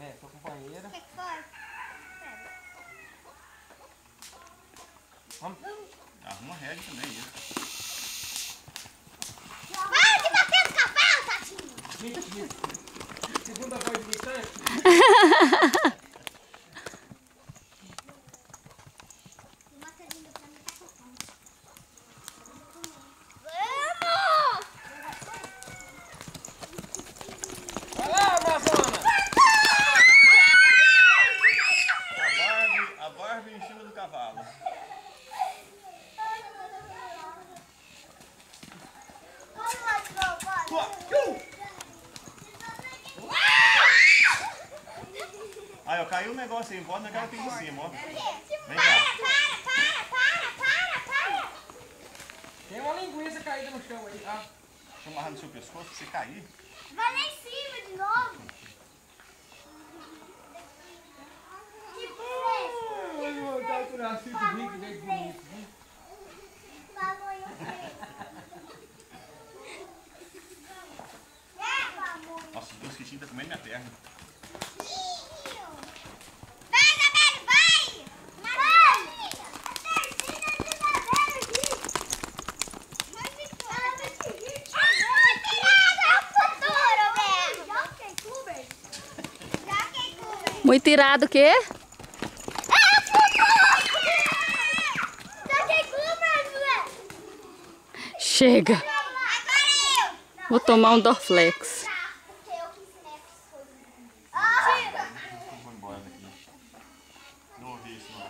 É, sua companheira. O que foi? Vamos. Arruma a rede também, isso. Para de bater no cavalo, Tatinho! Segunda voz de gritante. Uma carinha pra mim tá com fome. Vamos! Vai lá, Amazona! A Barbie em cima do cavalo. Aí, ó, caiu um negócio aí, bota naquela aqui em cima, ó. Vem cá. Para! Tem uma linguiça caída no chão aí. Ah. Deixa eu amarrar no seu pescoço pra você cair. Vai lá em cima de novo. Vou voltar a tirar assim do rico, bem bonito. Nossa, os mosquitinhos tá comendo minha perna. Vai, Isabelle, vai! Muito irado o quê? Chega. Vou tomar um Dorflex. Vou embora daqui. Não ouvi isso, não.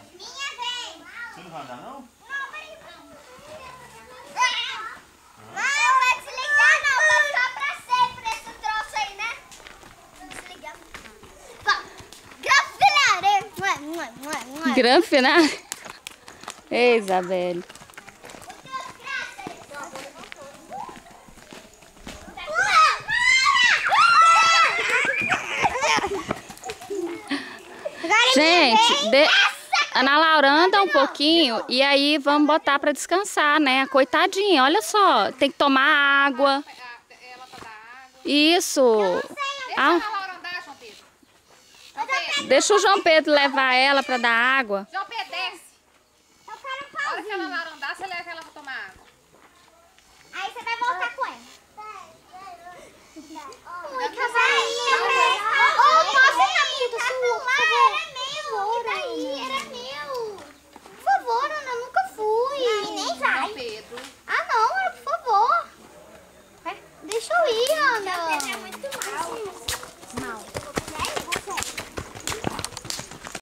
Você não vai andar, não? Granfinar? Ei, Isabelle. Gente, Ana Laura, anda um pouquinho e aí vamos botar pra descansar, né? Coitadinha, olha só, tem que tomar água. Ela pra dar água. Isso. Deixa a Ana Laura andar, João Pedro. João Pedro. Deixa o João Pedro levar ela pra dar água. João Pedro, desce. A hora que a Ana Laura andar, você leva ela pra tomar água. Aí você vai voltar com ela. Vai